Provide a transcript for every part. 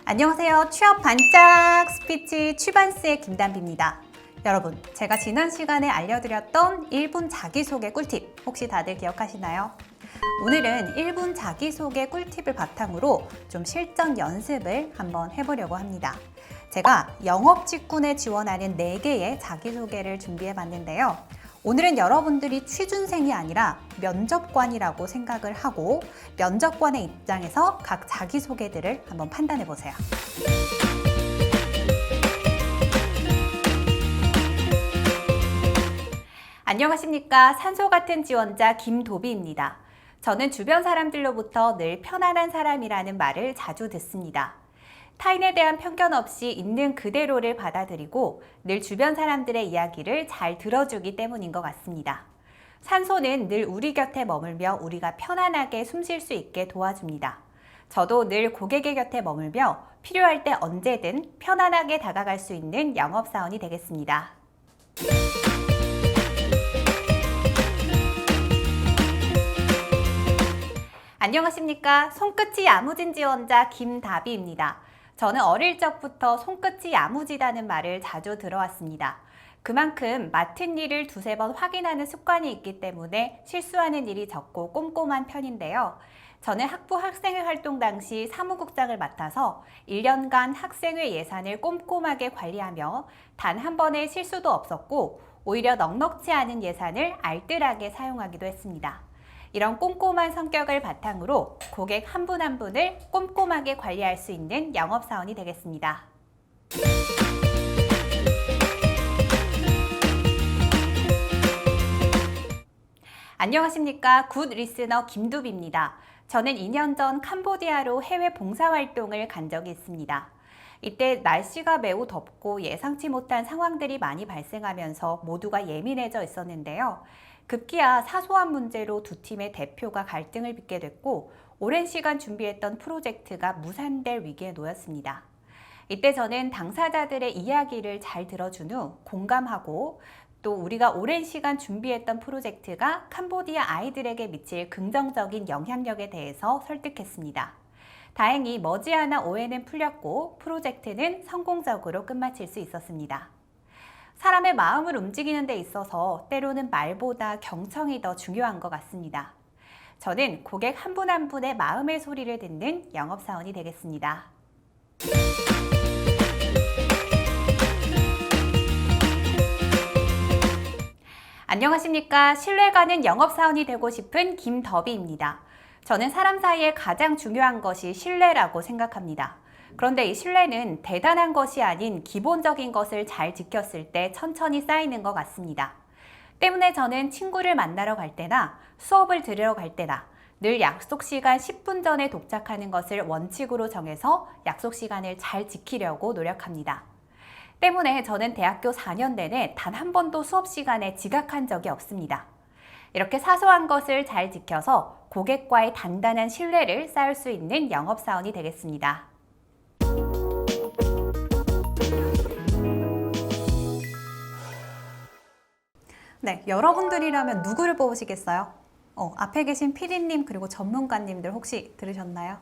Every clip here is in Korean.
안녕하세요. 취업 반짝 스피치 취반스의 김담비입니다. 여러분, 제가 지난 시간에 알려드렸던 1분 자기소개 꿀팁 혹시 다들 기억하시나요? 오늘은 1분 자기소개 꿀팁을 바탕으로 좀 실전 연습을 한번 해보려고 합니다. 제가 영업 직군에 지원하는 4개의 자기소개를 준비해봤는데요. 오늘은 여러분들이 취준생이 아니라 면접관이라고 생각을 하고 면접관의 입장에서 각 자기소개들을 한번 판단해 보세요. 안녕하십니까. 산소 같은 지원자 김도비입니다. 저는 주변 사람들로부터 늘 편안한 사람이라는 말을 자주 듣습니다. 타인에 대한 편견 없이 있는 그대로를 받아들이고 늘 주변 사람들의 이야기를 잘 들어주기 때문인 것 같습니다. 산소는 늘 우리 곁에 머물며 우리가 편안하게 숨 쉴 수 있게 도와줍니다. 저도 늘 고객의 곁에 머물며 필요할 때 언제든 편안하게 다가갈 수 있는 영업사원이 되겠습니다. 안녕하십니까. 손끝이 야무진 지원자 김다비입니다. 저는 어릴 적부터 손끝이 야무지다는 말을 자주 들어왔습니다. 그만큼 맡은 일을 두세 번 확인하는 습관이 있기 때문에 실수하는 일이 적고 꼼꼼한 편인데요. 저는 학부 학생회 활동 당시 사무국장을 맡아서 1년간 학생회 예산을 꼼꼼하게 관리하며 단 한 번의 실수도 없었고 오히려 넉넉지 않은 예산을 알뜰하게 사용하기도 했습니다. 이런 꼼꼼한 성격을 바탕으로 고객 한 분 한 분을 꼼꼼하게 관리할 수 있는 영업사원이 되겠습니다. 안녕하십니까. 굿 리스너 김두비입니다. 저는 2년 전 캄보디아로 해외 봉사활동을 간 적이 있습니다. 이때 날씨가 매우 덥고 예상치 못한 상황들이 많이 발생하면서 모두가 예민해져 있었는데요. 급기야 사소한 문제로 두 팀의 대표가 갈등을 빚게 됐고 오랜 시간 준비했던 프로젝트가 무산될 위기에 놓였습니다. 이때 저는 당사자들의 이야기를 잘 들어준 후 공감하고 또 우리가 오랜 시간 준비했던 프로젝트가 캄보디아 아이들에게 미칠 긍정적인 영향력에 대해서 설득했습니다. 다행히 머지않아 오해는 풀렸고 프로젝트는 성공적으로 끝마칠 수 있었습니다. 사람의 마음을 움직이는 데 있어서 때로는 말보다 경청이 더 중요한 것 같습니다. 저는 고객 한 분 한 분의 마음의 소리를 듣는 영업사원이 되겠습니다. 안녕하십니까. 신뢰가는 영업사원이 되고 싶은 김더비입니다. 저는 사람 사이에 가장 중요한 것이 신뢰라고 생각합니다. 그런데 이 신뢰는 대단한 것이 아닌 기본적인 것을 잘 지켰을 때 천천히 쌓이는 것 같습니다. 때문에 저는 친구를 만나러 갈 때나 수업을 들으러 갈 때나 늘 약속 시간 10분 전에 도착하는 것을 원칙으로 정해서 약속 시간을 잘 지키려고 노력합니다. 때문에 저는 대학교 4년 내내 단 한 번도 수업 시간에 지각한 적이 없습니다. 이렇게 사소한 것을 잘 지켜서 고객과의 단단한 신뢰를 쌓을 수 있는 영업사원이 되겠습니다. 네, 여러분들이라면 누구를 뽑으시겠어요? 앞에 계신 PD님 그리고 전문가님들 혹시 들으셨나요?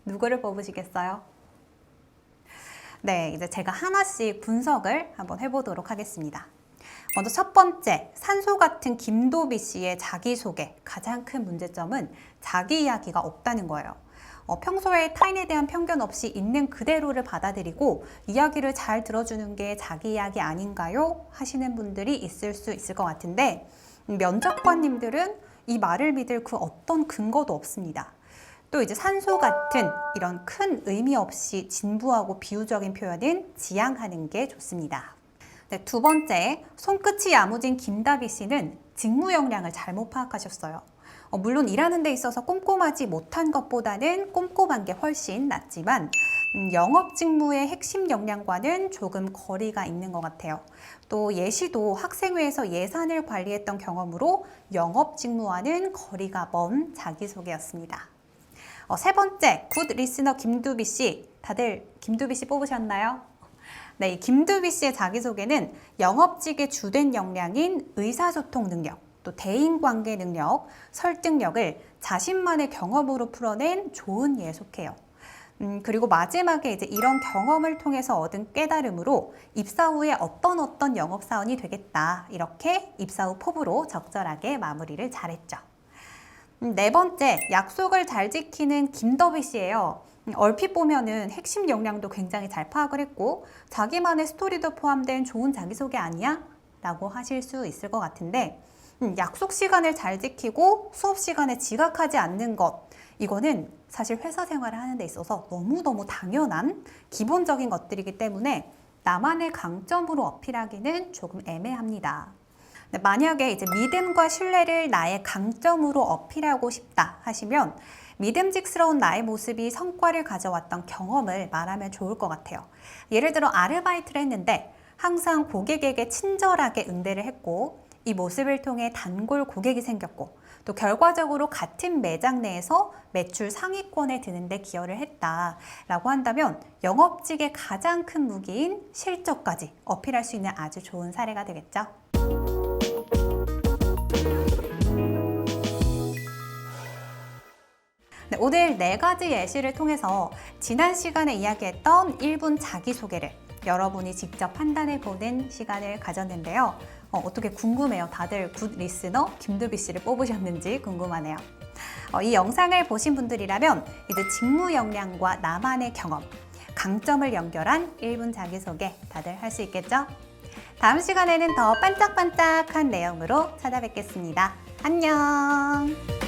누구를 뽑으시겠어요? 네, 이제 제가 하나씩 분석을 한번 해보도록 하겠습니다. 먼저 첫 번째, 산소 같은 김도비 씨의 자기소개. 가장 큰 문제점은 자기 이야기가 없다는 거예요. 평소에 타인에 대한 편견 없이 있는 그대로를 받아들이고 이야기를 잘 들어주는 게 자기 이야기 아닌가요? 하시는 분들이 있을 수 있을 것 같은데 면접관님들은 이 말을 믿을 그 어떤 근거도 없습니다. 또 이제 산소 같은 이런 큰 의미 없이 진부하고 비유적인 표현은 지양하는 게 좋습니다. 네, 두 번째, 손끝이 야무진 김다비 씨는 직무 역량을 잘못 파악하셨어요. 물론 일하는 데 있어서 꼼꼼하지 못한 것보다는 꼼꼼한 게 훨씬 낫지만 영업 직무의 핵심 역량과는 조금 거리가 있는 것 같아요. 또 예시도 학생회에서 예산을 관리했던 경험으로 영업 직무와는 거리가 먼 자기소개였습니다. 세 번째, 굿 리스너 김두비 씨. 다들 김두비 씨 뽑으셨나요? 네, 이 김두비 씨의 자기소개는 영업직의 주된 역량인 의사소통 능력, 또 대인관계 능력, 설득력을 자신만의 경험으로 풀어낸 좋은 예에 속해요. 그리고 마지막에 이제 이런 경험을 통해서 얻은 깨달음으로 입사 후에 어떤 영업사원이 되겠다. 이렇게 입사 후 포부로 적절하게 마무리를 잘했죠. 네 번째, 약속을 잘 지키는 김더비 씨예요. 얼핏 보면은 핵심 역량도 굉장히 잘 파악을 했고 자기만의 스토리도 포함된 좋은 자기소개 아니야? 라고 하실 수 있을 것 같은데 약속 시간을 잘 지키고 수업 시간에 지각하지 않는 것 이거는 사실 회사 생활을 하는 데 있어서 너무너무 당연한 기본적인 것들이기 때문에 나만의 강점으로 어필하기는 조금 애매합니다. 만약에 이제 믿음과 신뢰를 나의 강점으로 어필하고 싶다 하시면 믿음직스러운 나의 모습이 성과를 가져왔던 경험을 말하면 좋을 것 같아요. 예를 들어 아르바이트를 했는데 항상 고객에게 친절하게 응대를 했고 이 모습을 통해 단골 고객이 생겼고 또 결과적으로 같은 매장 내에서 매출 상위권에 드는데 기여를 했다라고 한다면 영업직의 가장 큰 무기인 실적까지 어필할 수 있는 아주 좋은 사례가 되겠죠. 네, 오늘 4가지 예시를 통해서 지난 시간에 이야기했던 1분 자기소개를 여러분이 직접 판단해보는 시간을 가졌는데요. 어떻게 궁금해요. 다들 굿 리스너 김두비 씨를 뽑으셨는지 궁금하네요. 이 영상을 보신 분들이라면 이제 직무 역량과 나만의 경험, 강점을 연결한 1분 자기소개 다들 할 수 있겠죠? 다음 시간에는 더 반짝반짝한 내용으로 찾아뵙겠습니다. 안녕!